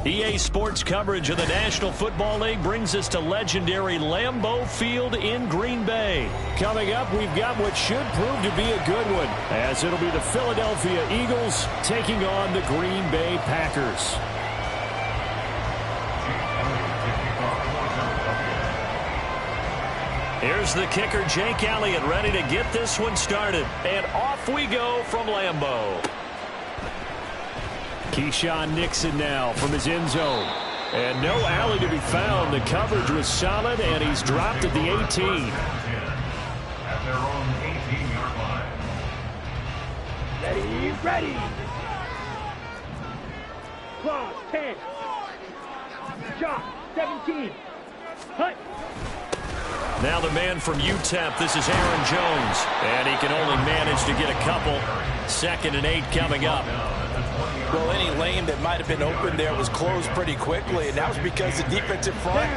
EA Sports coverage of the National Football League brings us to legendary Lambeau Field in Green Bay. Coming up, we've got what should prove to be a good one, as it'll be the Philadelphia Eagles taking on the Green Bay Packers. Here's the kicker, Jake Elliott, ready to get this one started. And off we go from Lambeau. Keyshawn Nixon now from his end zone. And no alley to be found. The coverage was solid, and he's dropped at the 18. At their own 18-yard line. Ready. Claw, 10. Shot, 17. Hut. Now the man from UTEP, this is Aaron Jones. And he can only manage to get a couple. 2nd and 8 coming up. Well, any lane that might have been open there was closed pretty quickly, and that was because the defensive front,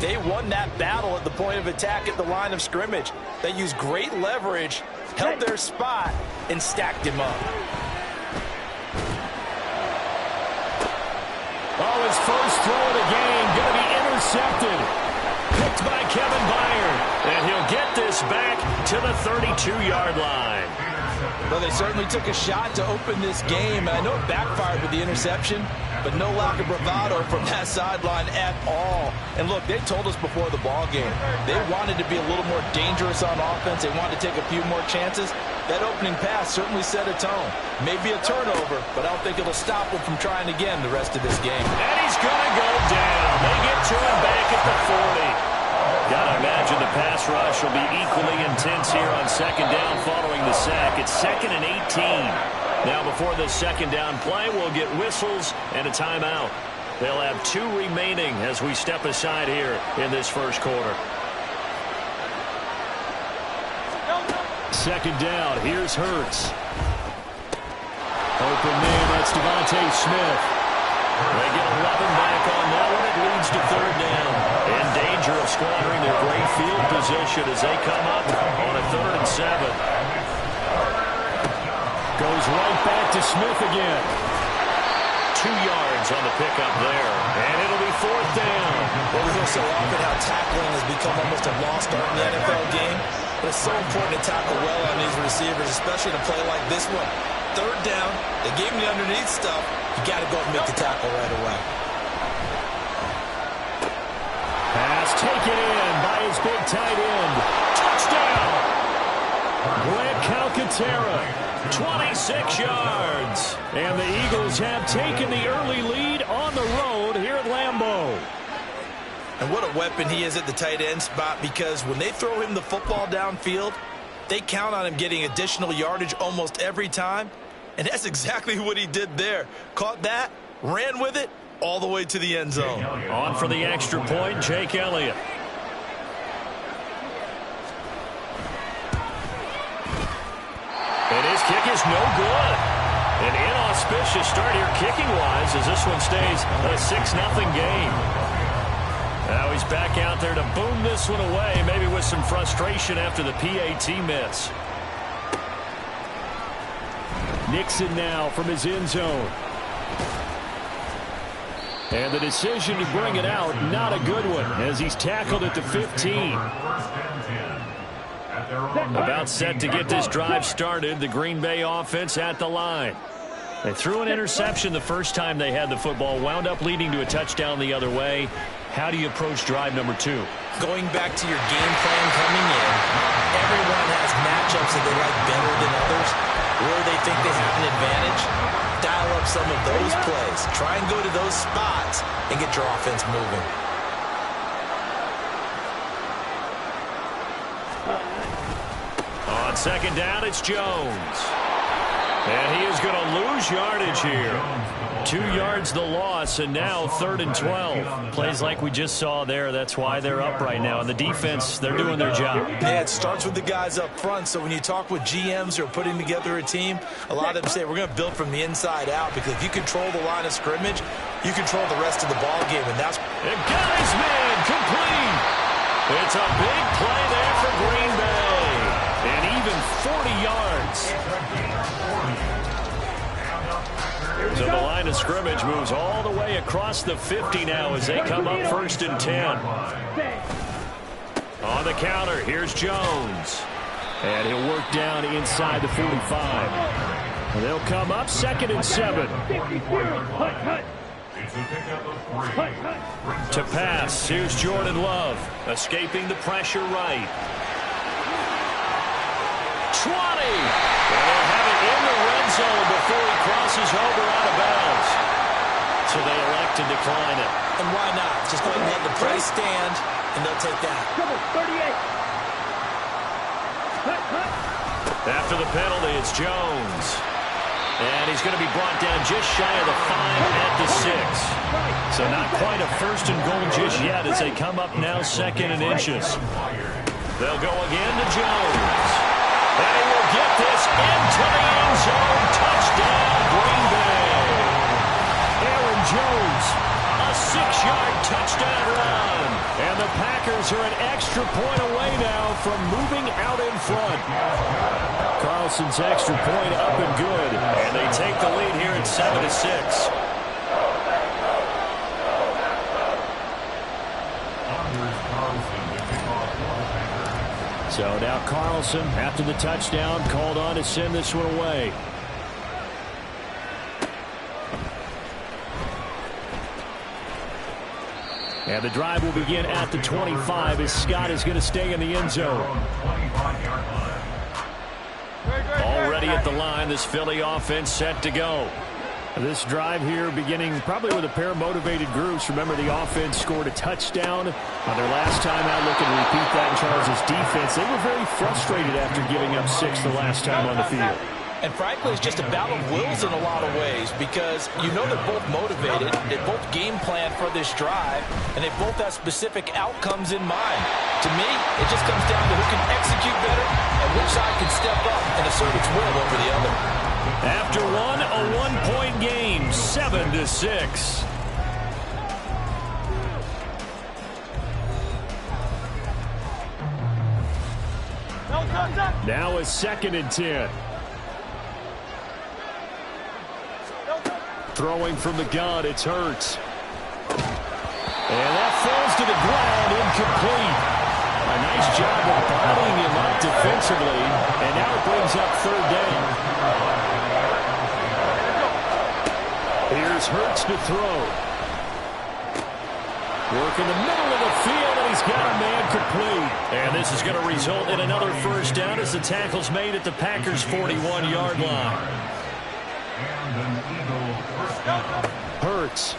they won that battle at the point of attack at the line of scrimmage. They used great leverage, held their spot, and stacked him up. Oh, his first throw of the game going to be intercepted. Picked by Kevin Byard. And he'll get this back to the 32-yard line. Well, they certainly took a shot to open this game. I know it backfired with the interception, but no lack of bravado from that sideline at all. And look, they told us before the ball game, they wanted to be a little more dangerous on offense. They wanted to take a few more chances. That opening pass certainly set a tone. Maybe a turnover, but I don't think it'll stop him from trying again the rest of this game. And he's going to go down. They get to him back at the 40. Gotta imagine the pass rush will be equally intense here on 2nd down following the sack. It's 2nd and 18. Now before the 2nd down play, we'll get whistles and a timeout. They'll have 2 remaining as we step aside here in this first quarter. 2nd down, here's Hurts. Open man, that's Devontae Smith. They get 11 back on that one. It leads to 3rd down. In danger of squandering their great field position as they come up on a 3rd and 7. Goes right back to Smith again. 2 yards on the pickup there. And it'll be 4th down. Well, we hear so often how tackling has become almost a lost art in the NFL game. But it's so important to tackle well on these receivers, especially in a play like this one. 3rd down, they gave him the underneath stuff. You got to go and make the tackle right away. Pass taken in by his big tight end. Touchdown! Grant Calcaterra, 26 yards. And the Eagles have taken the early lead on the road here at Lambeau. And what a weapon he is at the tight end spot, because when they throw him the football downfield, they count on him getting additional yardage almost every time. And that's exactly what he did there. Caught that, ran with it, all the way to the end zone. On for the extra point, Jake Elliott. And his kick is no good. An inauspicious start here kicking-wise as this one stays a 6-0 game. Now he's back out there to boom this one away, maybe with some frustration after the PAT miss. Nixon now from his end zone. And the decision to bring it out, not a good one, as he's tackled at the 15. About set to get this drive started, the Green Bay offense at the line. They threw an interception the first time they had the football, wound up leading to a touchdown the other way. How do you approach drive number 2? Going back to your game plan coming in, everyone has matchups that they like better than others, where they think they have an advantage. Dial up some of those plays. Try and go to those spots and get your offense moving. On 2nd down, it's Jones. And he is going to lose yardage here. 2 yards the loss, and now 3rd and 12. Plays like we just saw there. That's why they're up right now. And the defense, they're doing their job. Yeah, it starts with the guys up front. So when you talk with GMs who are putting together a team, a lot of them say we're going to build from the inside out, because if you control the line of scrimmage, you control the rest of the ball game. And that's... And guys, man, complete. It's a big play there for Green Bay. And even 40 yards. So the line line of scrimmage moves all the way across the 50 now as they come up 1st and 10. On the counter, here's Jones. And he'll work down inside the 45. And they'll come up 2nd and 7. To pass, here's Jordan Love. Escaping the pressure right. 20. And they'll have it in the red zone before he crosses over out of bounds. So they elect to decline it. And why not? Just go ahead and let the play stand, and they'll take that. 38. After the penalty, it's Jones. And he's going to be brought down just shy of the 5 at the 6. So not quite a 1st and goal just yet as they come up now 2nd and inches. They'll go again to Jones. And he will get this into the end zone. Touchdown, Green Bay. Aaron Jones, a 6-yard touchdown run. And the Packers are an extra point away now from moving out in front. Carlson's extra point up and good. And they take the lead here at 7-6. So now Carlson, after the touchdown, called on to send this one away. And the drive will begin at the 25 as Scott is going to stay in the end zone. Already at the line, this Philly offense set to go. This drive here beginning probably with a pair of motivated groups. Remember, the offense scored a touchdown on their last time out. Looking to repeat that in Charles' defense. They were very frustrated after giving up 6 the last time on the field. And frankly, it's just a battle of wills in a lot of ways because you know they're both motivated, they both game plan for this drive, and they both have specific outcomes in mind. To me, it just comes down to who can execute better and which side can step up and assert its will over the other. After one, a one-point game, 7-6. Now a 2nd and 10. Throwing from the gun, it's Hurts. And that falls to the ground, incomplete. A nice job of bodying him up defensively, and now it brings up 3rd down. Here's Hurts to throw. Work in the middle of the field, and he's got a man complete. And this is going to result in another 1st down as the tackle's made at the Packers' 41-yard line. Hurts.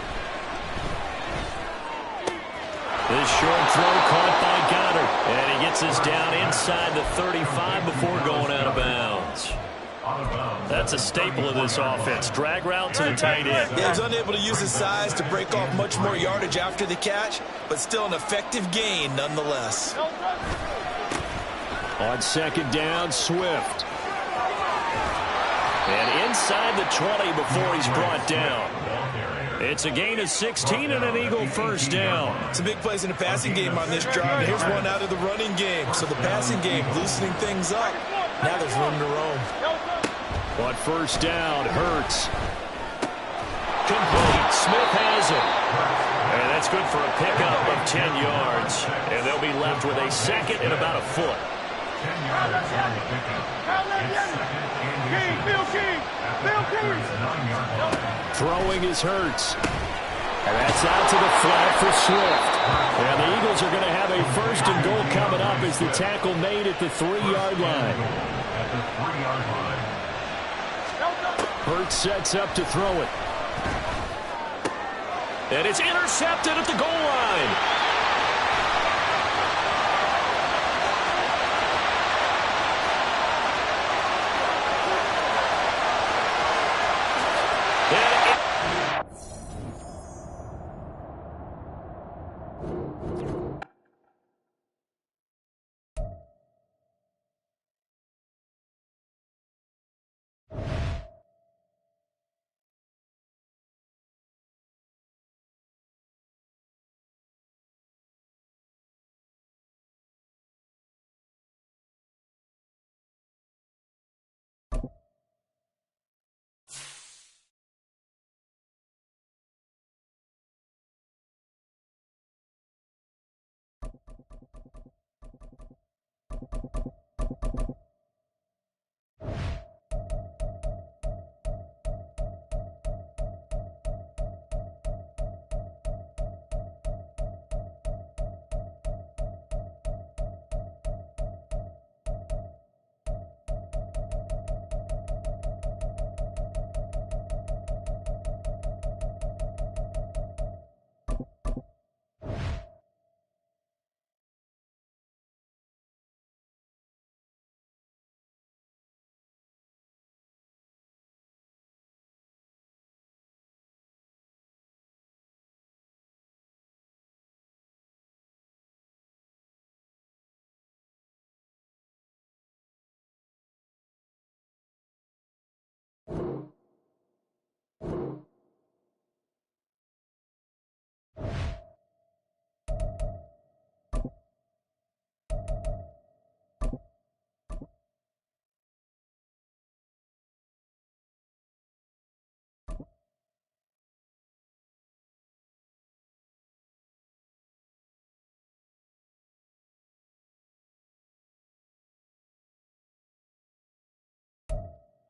This short throw caught by Goddard. And he gets us down inside the 35 before going out of bounds. That's a staple of this offense. Drag route to the tight end. Yeah, he's unable to use his size to break off much more yardage after the catch, but still an effective gain nonetheless. On 2nd down, Swift. And inside the 20 before he's brought down. It's a gain of 16 and an Eagle 1st down. Some big plays in the passing game on this drive. Here's one out of the running game. So the passing game loosening things up. Now there's room to roam. On 1st down, Hurts. Complete. Smith has it. And that's good for a pickup of 10 yards. And they'll be left with a 2nd and about a foot. 10 yards on the pickup. Throwing is Hurts. And that's out to the flat for Swift. And the Eagles are going to have a 1st and goal coming up as the tackle made at the 3-yard line. Hurts sets up to throw it. And it's intercepted at the goal line.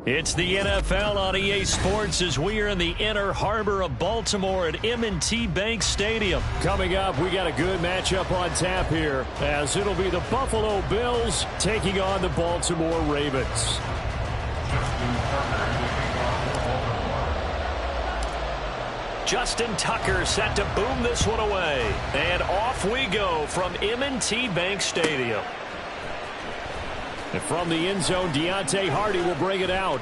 It's the NFL on EA Sports as we are in the inner harbor of Baltimore at M&T Bank Stadium. Coming up, we got a good matchup on tap here, as it'll be the Buffalo Bills taking on the Baltimore Ravens. Justin Tucker set to boom this one away. And off we go from M&T Bank Stadium. And from the end zone, Deontay Hardy will bring it out.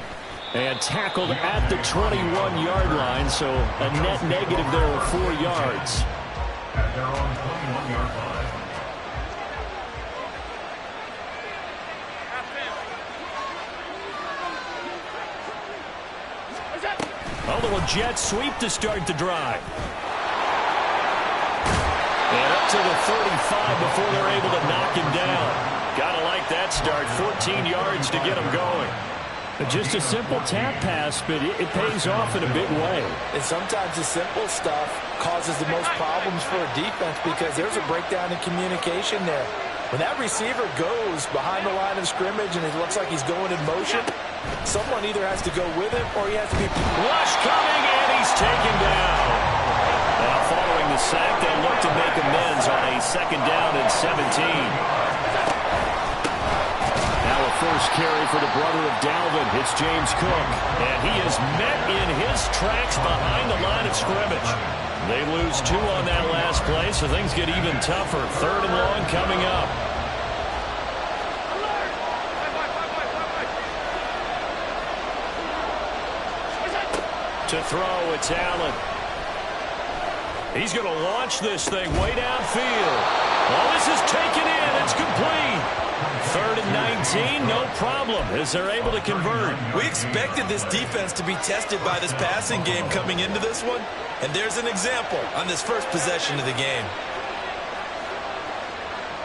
And tackled at the 21-yard line, so a net negative there of 4 yards. At their own 21-yard line. A little jet sweep to start the drive. And up to the 35 before they're able to knock him down. Gotta like that start. 14 yards to get him going. Just a simple tap pass, but it pays off in a big way. And sometimes the simple stuff causes the most problems for a defense because there's a breakdown in communication there. When that receiver goes behind the line of scrimmage and it looks like he's going in motion, someone either has to go with him or he has to be... Rush coming, and he's taken down. Now, following the sack, they'll look to make amends on a 2nd down and 17. First carry for the brother of Dalvin. It's James Cook. And he is met in his tracks behind the line of scrimmage. They lose 2 on that last play, so things get even tougher. 3rd and long coming up. To throw, it's Allen. He's going to launch this thing way downfield. Well, this is taken in. It's complete. 3rd and 19, no problem, as they're able to convert. We expected this defense to be tested by this passing game coming into this one, and there's an example on this first possession of the game.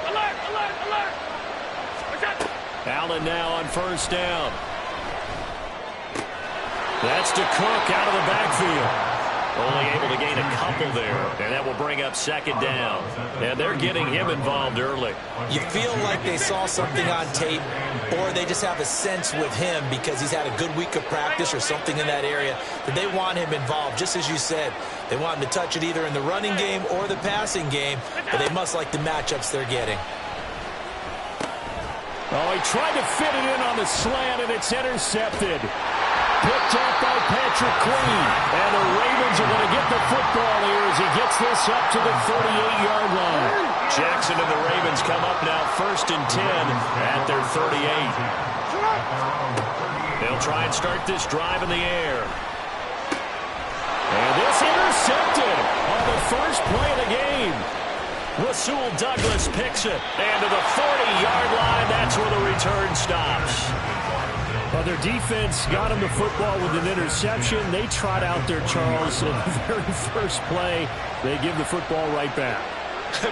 Alert, alert, alert! Allen now on 1st down. That's to Cook out of the backfield. Only able to gain a couple there, and that will bring up 2nd down. And they're getting him involved early. You feel like they saw something on tape, or they just have a sense with him because he's had a good week of practice or something in that area that they want him involved. Just as you said, they want him to touch it either in the running game or the passing game, but they must like the matchups they're getting. Oh, he tried to fit it in on the slant, and it's intercepted. Picked up by Patrick Queen. And the Ravens are going to get the football here as he gets this up to the 38-yard line. Jackson and the Ravens come up now 1st and 10 at their 38. They'll try and start this drive in the air. And this intercepted on the first play of the game. Rasul Douglas picks it. And to the 40-yard line, that's where the return stops. Well, their defense got him the football with an interception. They trot out there, Charles, in the very first play. They give the football right back.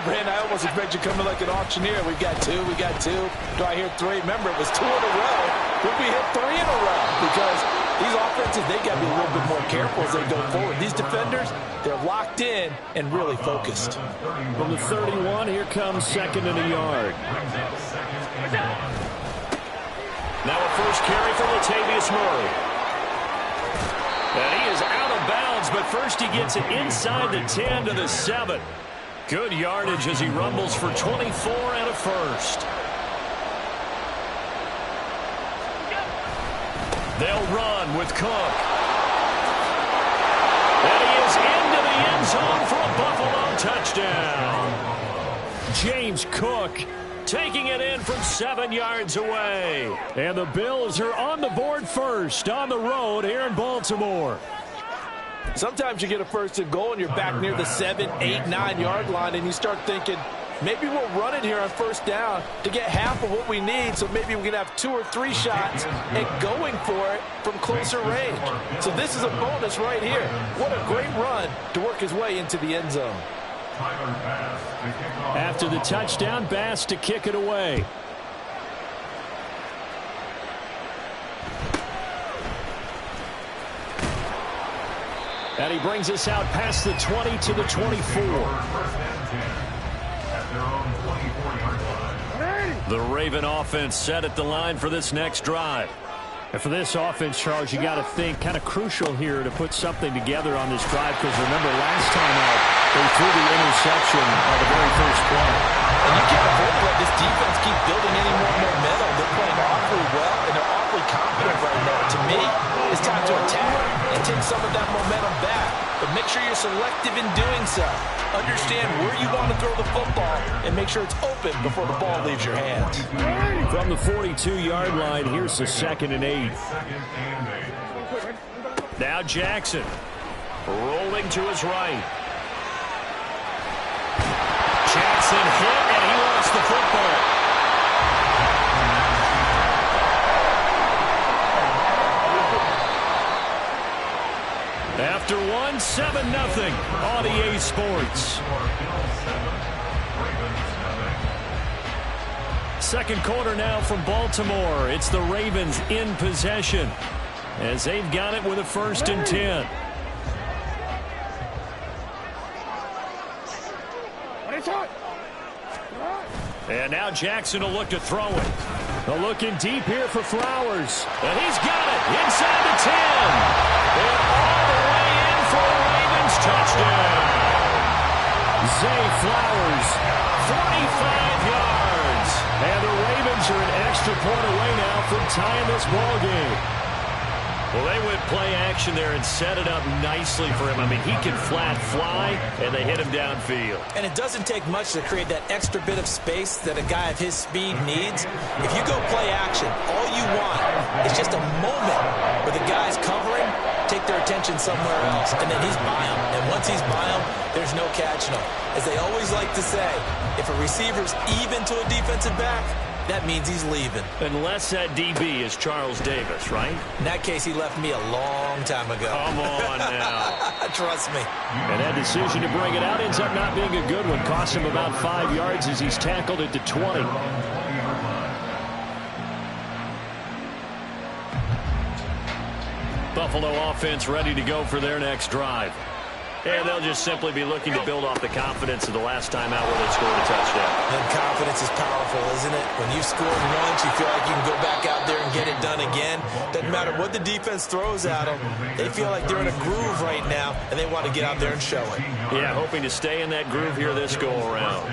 Brand, I almost expect you coming like an auctioneer. We got 2, we got 2. Do I hear 3? Remember, it was 2 in a row. Would we hit 3 in a row? Because these offenses, they got to be a little bit more careful as they go forward. These defenders, they're locked in and really focused. From the 31, here comes 2nd and a yard. Now a first carry for Latavius Murray. And he is out of bounds, but first he gets it inside the 10 to the 7. Good yardage as he rumbles for 24 and a first. They'll run with Cook. And he is into the end zone for a Buffalo touchdown. James Cook taking it in from 7 yards away. And the Bills are on the board first on the road here in Baltimore. Sometimes you get a 1st and goal and you're back near the 7, 8, 9-yard line and you start thinking, maybe we'll run it here on 1st down to get half of what we need, so maybe we can have 2 or 3 shots and going for it from closer range. So this is a bonus right here. What a great run to work his way into the end zone. After the touchdown, Bass to kick it away. And he brings us out past the 20 to the 24. The Raven offense set at the line for this next drive. And for this offense, Charles, you got to think kind of crucial here to put something together on this drive, because remember last time out they threw the interception on the very first play. And you can't afford to let this defense keep building any more momentum. They're playing awfully well, and they're awfully confident right now. To me, it's time to attack and take some of that momentum back. But make sure you're selective in doing so. Understand where you want to throw the football and make sure it's open before the ball leaves your hands. From the 42-yard line, here's the 2nd and 8. Now Jackson rolling to his right. Jackson hit, and he lost the football. After one, 7-0 on EA Sports. Second quarter now from Baltimore. It's the Ravens in possession as they've got it with a 1st and 10. And now Jackson will look to throw it. They're looking deep here for Flowers. And he's got it inside the 10. And all the way in for a Ravens touchdown. Zay Flowers, 45 yards. And the Ravens are an extra point away now from tying this ball game. Well, they went play action there and set it up nicely for him. I mean, he can flat fly, and they hit him downfield. And it doesn't take much to create that extra bit of space that a guy of his speed needs. If you go play action, all you want is just a moment where the guy's covering, take their attention somewhere else, and then he's by him. And once he's by him, there's no catching him. As they always like to say, if a receiver's even to a defensive back, that means he's leaving. Unless that DB is Charles Davis, right? In that case, he left me a long time ago. Come on now. Trust me. And that decision to bring it out ends up not being a good one. Cost him about 5 yards as he's tackled it to 20. Buffalo offense ready to go for their next drive. And they'll just simply be looking to build off the confidence of the last time out where they scored a touchdown. And confidence is powerful, isn't it? When you've scored once, you feel like you can go back out there and get it done again. Doesn't matter what the defense throws at them. They feel like they're in a groove right now, and they want to get out there and show it. Yeah, hoping to stay in that groove here this go-around.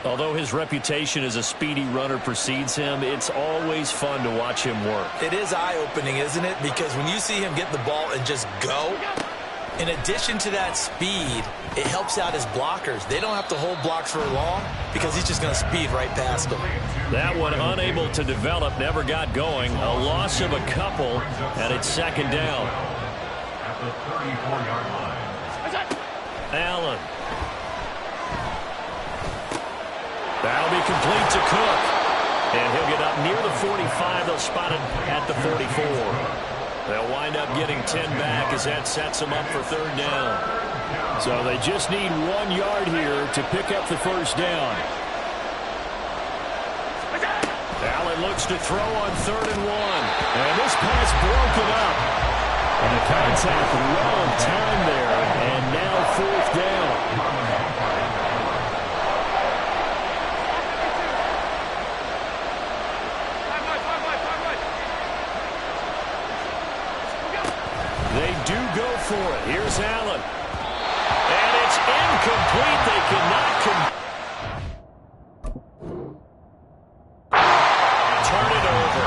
Although his reputation as a speedy runner precedes him, it's always fun to watch him work. It is eye-opening, isn't it? Because when you see him get the ball and just go, in addition to that speed, it helps out his blockers. They don't have to hold blocks for long because he's just going to speed right past them. That one unable to develop, never got going. A loss of a couple, and it's 2nd down. At the 34-yard line. Allen. That'll be complete to Cook. And he'll get up near the 45. They'll spot it at the 44. They'll wind up getting 10 back as that sets them up for 3rd down. So they just need 1 yard here to pick up the 1st down. Allen looks to throw on 3rd and 1. And this pass broken up. And the contact well in time there. And now 4th down. They do go for it. Here's Allen. And it's incomplete. They cannot turn it over.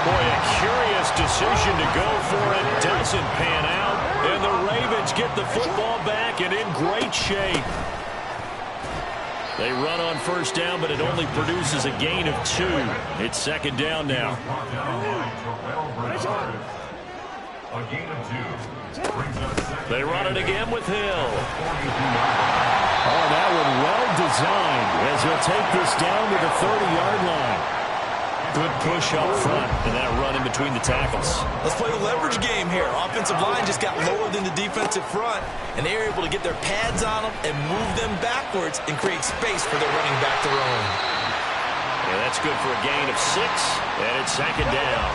Boy, a curious decision to go for it. Doesn't pan out. And the Ravens get the football back and in great shape. They run on 1st down, but it only produces a gain of 2. It's 2nd down now. A gain of 2. Brings up 2nd. They run it again with Hill. Oh, that one well designed as he'll take this down to the 30-yard line. Good push up front and that run in between the tackles. Let's play the leverage game here. Offensive line just got lower than the defensive front, and they were able to get their pads on them and move them backwards and create space for their running back to roam. Yeah, that's good for a gain of 6, and it's 2nd down.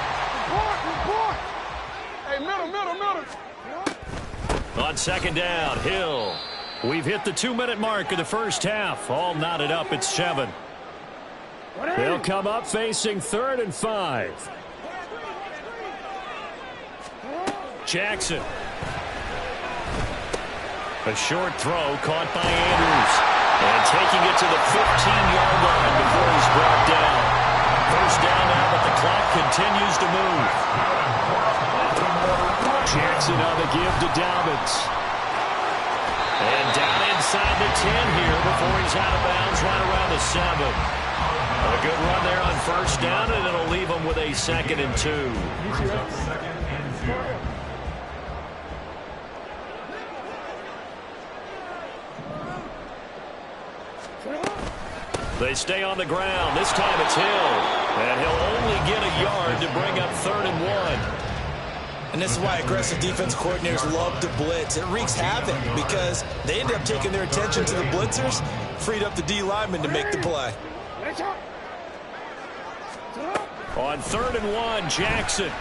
Hey, middle. On 2nd down, Hill. We've hit the 2-minute mark of the first half. All knotted up at 7. They'll come up facing 3rd and 5. Jackson. A short throw caught by Andrews. And taking it to the 15-yard line before he's brought down. First down now, but the clock continues to move. Jackson on the give to Dobbins. And down inside the 10 here before he's out of bounds right around the 7. A good run there on first down, and it'll leave him with a 2nd and 2. They stay on the ground. This time it's Hill. And he'll only get a yard to bring up 3rd and 1. And this is why aggressive defense coordinators love to blitz. It wreaks havoc because they end up taking their attention to the blitzers, freed up the D lineman to make the play. On 3rd and 1, Jackson.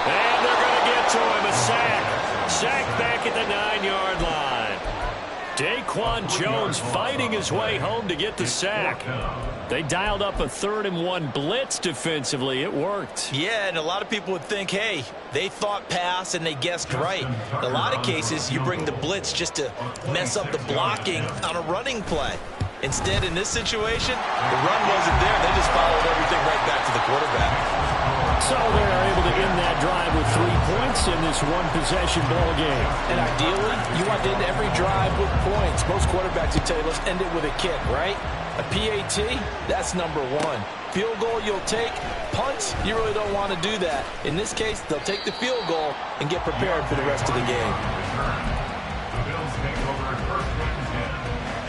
And they're going to get to him. A sack. Sack back at the 9-yard line. Daquan Jones fighting his way home to get the sack. They dialed up a 3rd and 1 blitz defensively. It worked. Yeah, and a lot of people would think, hey, they thought pass and they guessed right. In a lot of cases, you bring the blitz just to mess up the blocking on a running play. Instead, in this situation, the run wasn't there. They just followed everything right back to the quarterback. So they're able to end that drive with 3 points in this one-possession ball game. And ideally, you want to end every drive with points. Most quarterbacks would tell you, let's end it with a kick, right? A PAT, that's number 1. Field goal you'll take. Punts, you really don't want to do that. In this case, they'll take the field goal and get prepared for the rest of the game.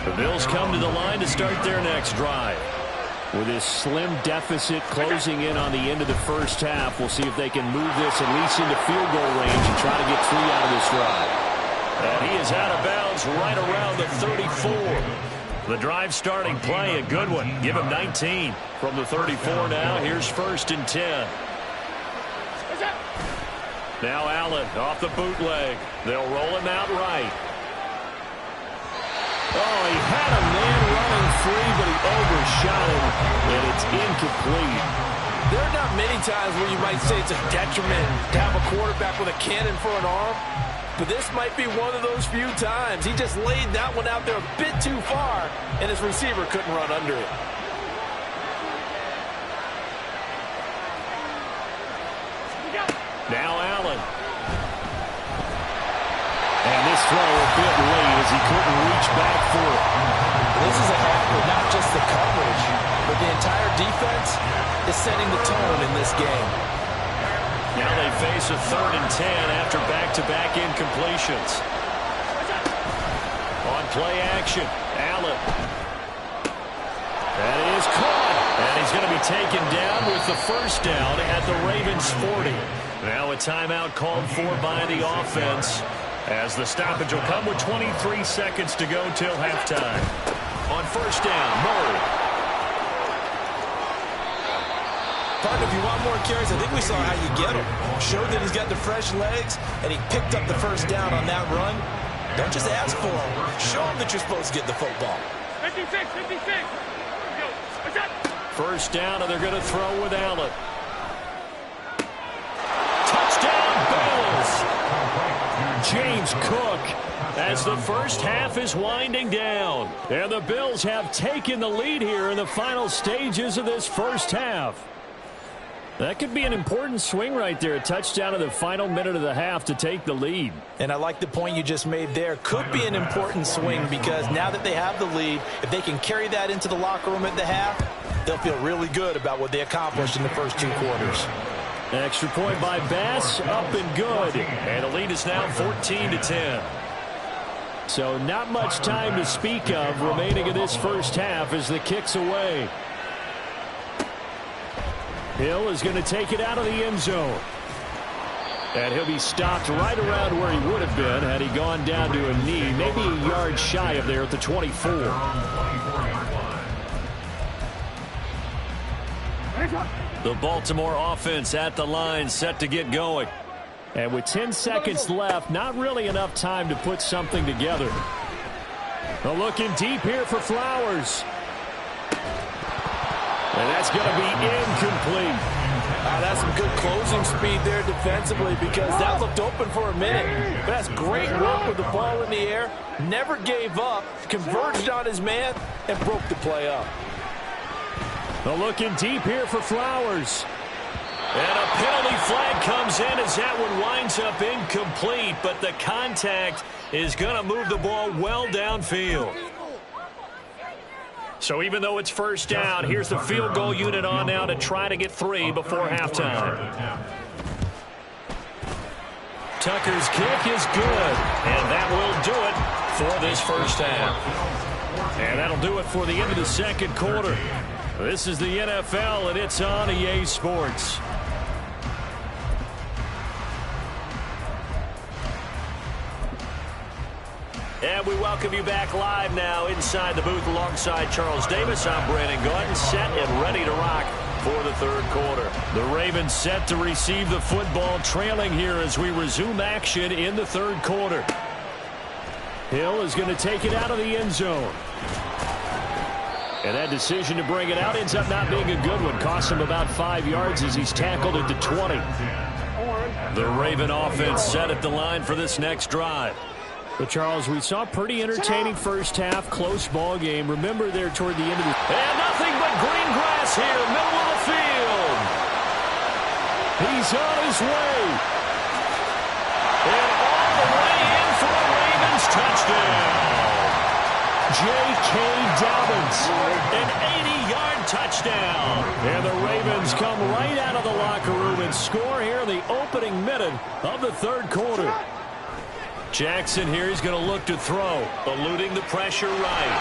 The Bills come to the line to start their next drive. With this slim deficit closing in on the end of the first half, we'll see if they can move this at least into field goal range and try to get 3 out of this drive. And he is out of bounds right around the 34. The drive starting play, a good one. Give him 19 from the 34 now. Here's 1st and 10. Now Allen off the bootleg. They'll roll him out right. Oh, he had a man running free, but he overshot him, and it's incomplete. There are not many times where you might say it's a detriment to have a quarterback with a cannon for an arm, but this might be one of those few times. He just laid that one out there a bit too far, and his receiver couldn't run under it. Now Allen. And this throw a bit late as he couldn't reach back for it. This is a half with not just the coverage, but the entire defense is setting the tone in this game. Now they face a 3rd and 10 after back-to-back incompletions. On play action, Allen. That is caught. And he's going to be taken down with the first down at the Ravens 40. Now a timeout called for by the offense, as the stoppage will come with 23 seconds to go till halftime. On first down, Murray. Partner, if you want more carries, I think we saw how you get him. Showed that he's got the fresh legs, and he picked up the first down on that run. Don't just ask for him. Show him that you're supposed to get the football. 56, 56. First down, and they're going to throw with Allen. Touchdown, Bills! James Cook as the first half is winding down. And the Bills have taken the lead here in the final stages of this first half. That could be an important swing right there. A touchdown in the final minute of the half to take the lead. And I like the point you just made there. Could be an important swing because now that they have the lead, if they can carry that into the locker room at the half, they'll feel really good about what they accomplished in the first 2 quarters. Extra point by Bass, up and good. And the lead is now 14-10. So not much time to speak of remaining in this first half as the kick's away. Hill is going to take it out of the end zone. And he'll be stopped right around where he would have been had he gone down to a knee, maybe a yard shy of there at the 24. The Baltimore offense at the line, set to get going. And with 10 seconds left, not really enough time to put something together. But looking deep here for Flowers. And that's going to be incomplete. That's some good closing speed there defensively because that looked open for a minute. But that's great work with the ball in the air. Never gave up, converged on his man, and broke the play up. They're looking deep here for Flowers. And a penalty flag comes in as that one winds up incomplete, but the contact is going to move the ball well downfield. So even though it's first down, here's the field goal unit on now to try to get 3 before halftime. Tucker's kick is good, and that will do it for this first half. And that'll do it for the end of the second quarter. This is the NFL, and it's on EA Sports. And we welcome you back live now inside the booth alongside Charles Davis. I'm Brandon Gordon, set and ready to rock for the third quarter. The Ravens set to receive the football, trailing here as we resume action in the third quarter. Hill is going to take it out of the end zone. And that decision to bring it out ends up not being a good one. Costs him about 5 yards as he's tackled at the 20. The Raven offense set at the line for this next drive. But, Charles, we saw a pretty entertaining first half, close ball game. Remember there toward the end of the... And nothing but green grass here, middle of the field. He's on his way. And all the way in for a Ravens touchdown. J.K. Dobbins. An 80-yard touchdown. And the Ravens come right out of the locker room and score here in the opening minute of the third quarter. Jackson here, he's going to look to throw, eluding the pressure right.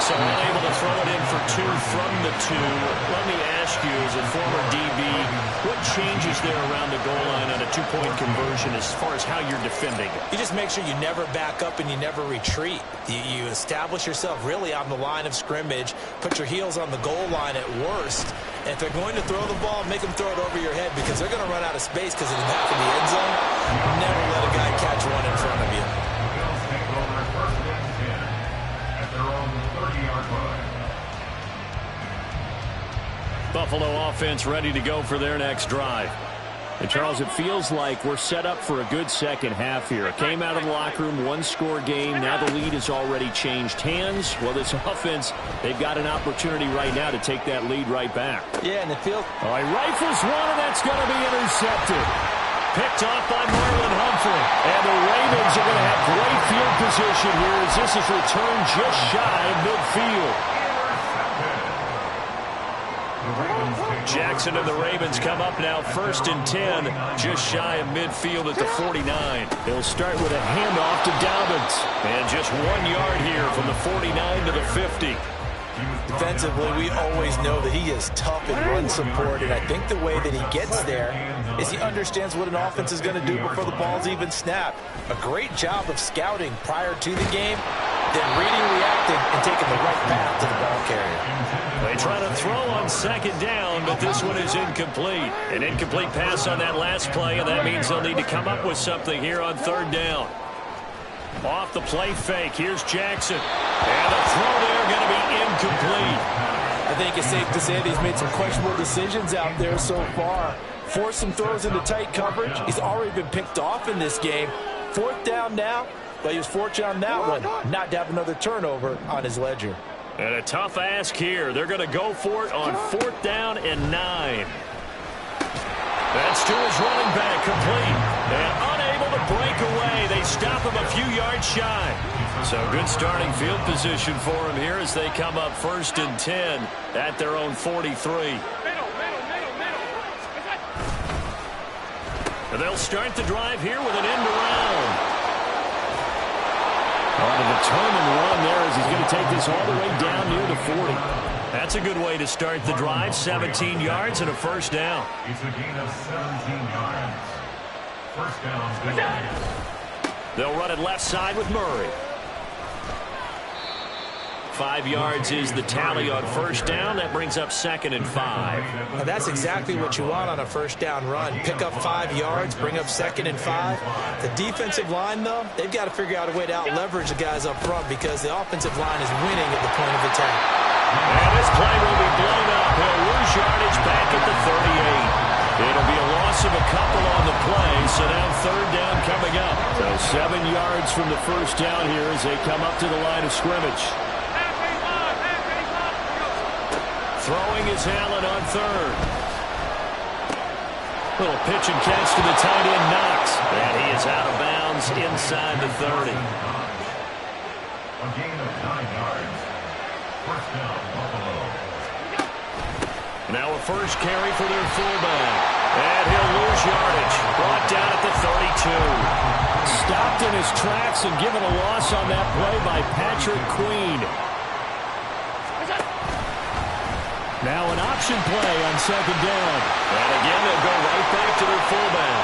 So unable to throw it in for 2 from the 2. Let me ask you, as a former DB, what changes there around the goal line on a 2-point conversion as far as how you're defending? You just make sure you never back up and you never retreat. You establish yourself really on the line of scrimmage, put your heels on the goal line at worst. And if they're going to throw the ball, make them throw it over your head because they're going to run out of space because of the back of the end zone. Never let a guy catch one in front of you. Buffalo offense ready to go for their next drive. And, Charles, it feels like we're set up for a good second half here. Came out of the locker room, 1-score game. Now the lead has already changed hands. Well, this offense, they've got an opportunity right now to take that lead right back. Yeah, and it feels... Oh, he rifles one, and that's going to be intercepted. Picked off by Marlon Humphrey. And the Ravens are going to have great field position here as this is returned just shy of midfield. Jackson and the Ravens come up now 1st and 10, just shy of midfield at the 49. They'll start with a handoff to Dobbins. And just 1 yard here from the 49 to the 50. Defensively, we always know that he is tough in run support, and I think the way that he gets there is he understands what an offense is going to do before the ball's even snapped. A great job of scouting prior to the game, then reading, reacting, and taking the right path to the ball carrier. They try to throw on 2nd down, but this one is incomplete. An incomplete pass on that last play, and that means they'll need to come up with something here on 3rd down. Off the play fake, here's Jackson. And the throw there going to be incomplete. I think it's safe to say that he's made some questionable decisions out there so far. Forced some throws into tight coverage. He's already been picked off in this game. 4th down now, but he was fortunate on that one not to have another turnover on his ledger. And a tough ask here. They're going to go for it on 4th down and 9. That's to his running back, complete. And unable to break away. They stop him a few yards shy. So good starting field position for him here as they come up 1st and 10 at their own 43. And they'll start the drive here with an end around. On a determined run there as he's going to take this all the way down near the 40. That's a good way to start the drive. 17 yards and a 1st down. It's a gain of 17 yards. 1st down. They'll run it left side with Murray. 5 yards is the tally on 1st down. That brings up 2nd and 5. Now that's exactly what you want on a 1st down run. Pick up 5 yards, bring up 2nd and 5. The defensive line, though, they've got to figure out a way to out-leverage the guys up front because the offensive line is winning at the point of attack. And this play will be blown up. He'll lose yardage back at the 38. from the first down here as they come up to the line of scrimmage. Throwing is Allen on third. Little pitch and catch to the tight end, Knox. And he is out of bounds inside the 30. A gain of 9 yards. First down, Buffalo. Now a first carry for their fullback. And he'll lose yardage. Brought down at the 32. Stopped in his tracks and given a loss on that play by Patrick Queen. Now an option play on second down. And again, they'll go right back to their fullback.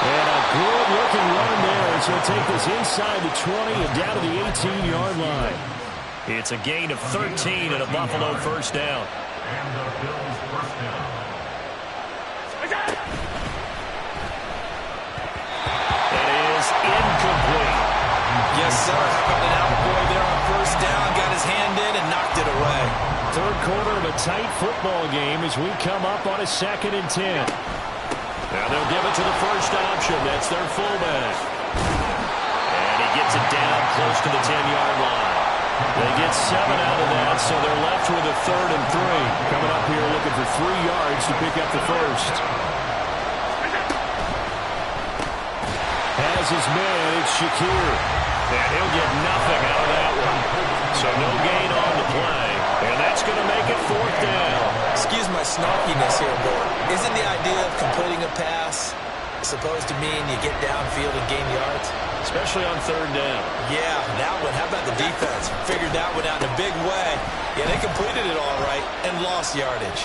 And a good-looking run there as he'll take this inside the 20 and down to the 18-yard line. It's a gain of 13 and a Buffalo first down. And the Bills first down. It is incomplete. Yes, sir. How about an out-boy there on first down? Got his hand in and knocked it away. Third quarter of a tight football game as we come up on a 2nd and 10. Now they'll give it to the first option. That's their fullback. And he gets it down close to the 10-yard line. They get 7 out of that, so they're left with a 3rd and 3. Coming up here looking for 3 yards to pick up the first. Has his man, it's Shakir. And he'll get nothing out of that one. So no gain on the play. And that's going to make it 4th down. Excuse my snarkiness here, but isn't the idea of completing a pass supposed to mean you get downfield and gain yards? Especially on 3rd down. Yeah, that one. How about the defense? Figured that one out in a big way. Yeah, they completed it all right and lost yardage.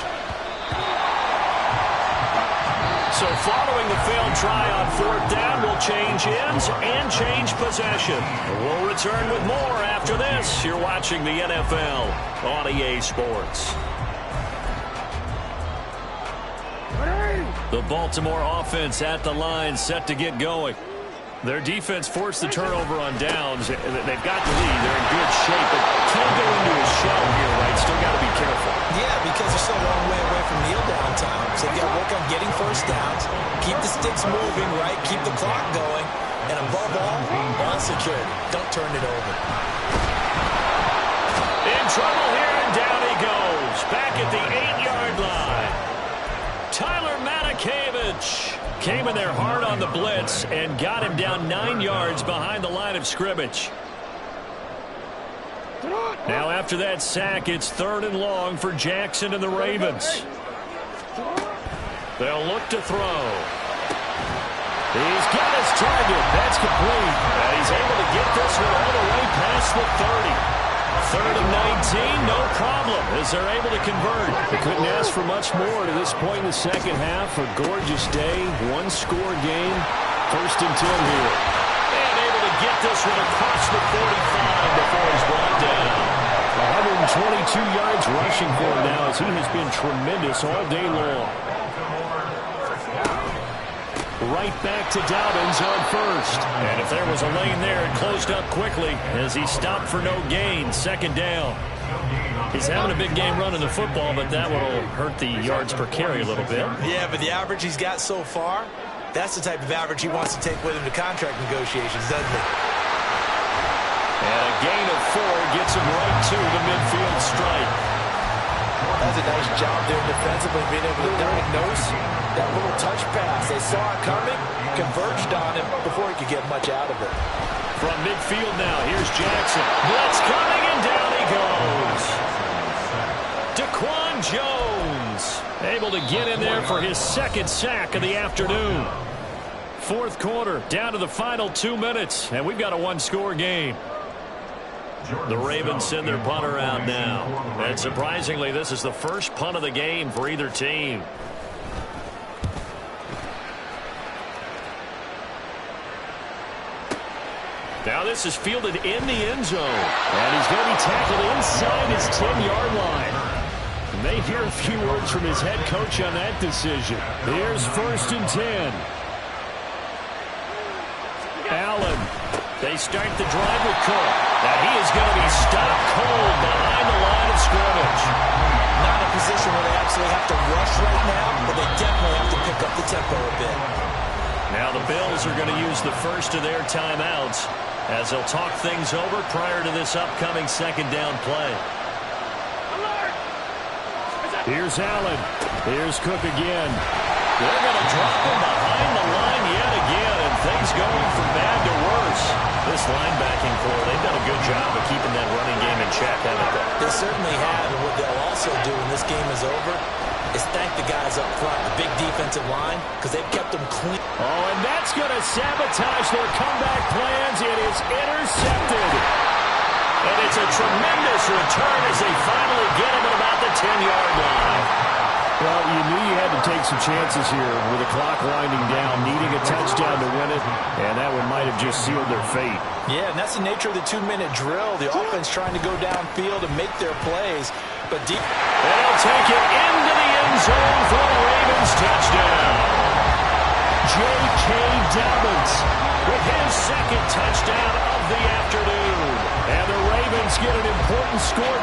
So following the failed try on 4th down, we'll change ends and change possession. We'll return with more after this. You're watching the NFL on EA Sports. The Baltimore offense at the line, set to get going. Their defense forced the turnover on downs. They've got the lead. They're in good shape, but can't go into a shell here, right? Still got to be careful. Yeah, because they're so a long way away from kneel down time. So they've got to work on getting first downs, keep the sticks moving, right? Keep the clock going. And above all, ball security. Don't turn it over. In trouble here, and down he goes. Back at the 8-yard line. Tyler Matakevich came in there hard on the blitz and got him down 9 yards behind the line of scrimmage. Now after that sack, it's 3rd and long for Jackson and the Ravens. They'll look to throw. He's got his target. That's complete. And he's able to get this one all the way past the 30. 3rd and 19, no problem, as they're able to convert. They couldn't ask for much more to this point in the second half. A gorgeous day, 1-score game. 1st and 10 here. And able to get this one across the 45 before he's brought down. 122 yards rushing for him now, as he has been tremendous all day long. Right back to Dobbins on first. And if there was a lane there, it closed up quickly as he stopped for no gain. 2nd down. He's having a big game running the football, but that will hurt the yards per carry a little bit. Yeah, but the average he's got so far, that's the type of average he wants to take with him to contract negotiations, doesn't he? And a gain of 4 gets him right to the midfield stripe. That's a nice job there defensively, being able to diagnose that little touch pass. They saw it coming, converged on him before he could get much out of it. From midfield now, here's Jackson. Blitz coming, and down he goes. Daquan Jones able to get in there for his 2nd sack of the afternoon. 4th quarter, down to the final 2 minutes, and we've got a 1-score game. The Ravens send their punter out now. And surprisingly, this is the first punt of the game for either team. Now this is fielded in the end zone. And he's going to be tackled inside his 10-yard line. And they hear a few words from his head coach on that decision. Here's 1st and 10. Allen. They start the drive with Cook. Now he is going to be stopped cold behind the line of scrimmage. Not a position where they actually have to rush right now, but they definitely have to pick up the tempo a bit. Now the Bills are going to use the first of their timeouts as they'll talk things over prior to this upcoming second down play. Here's Allen. Here's Cook again. They're going to drop him behind the line yet again, and things going from bad to worse. This linebacking core, they've done a good job of keeping that running game in check, haven't they? They certainly have, and what they'll also do when this game is over is thank the guys up front, the big defensive line, because they've kept them clean. Oh, and that's going to sabotage their comeback plans. It is intercepted. And it's a tremendous return as they finally get him at about the 10-yard line. Well, you knew you had to take some chances here with the clock winding down, needing a touchdown to win it, and that one might have just sealed their fate. Yeah, and that's the nature of the 2-minute drill. The offense trying to go downfield and make their plays, but deep. They'll take it into the end zone for the Ravens touchdown. J.K. Dobbins With his second touchdown of the afternoon. And the Ravens get an important score.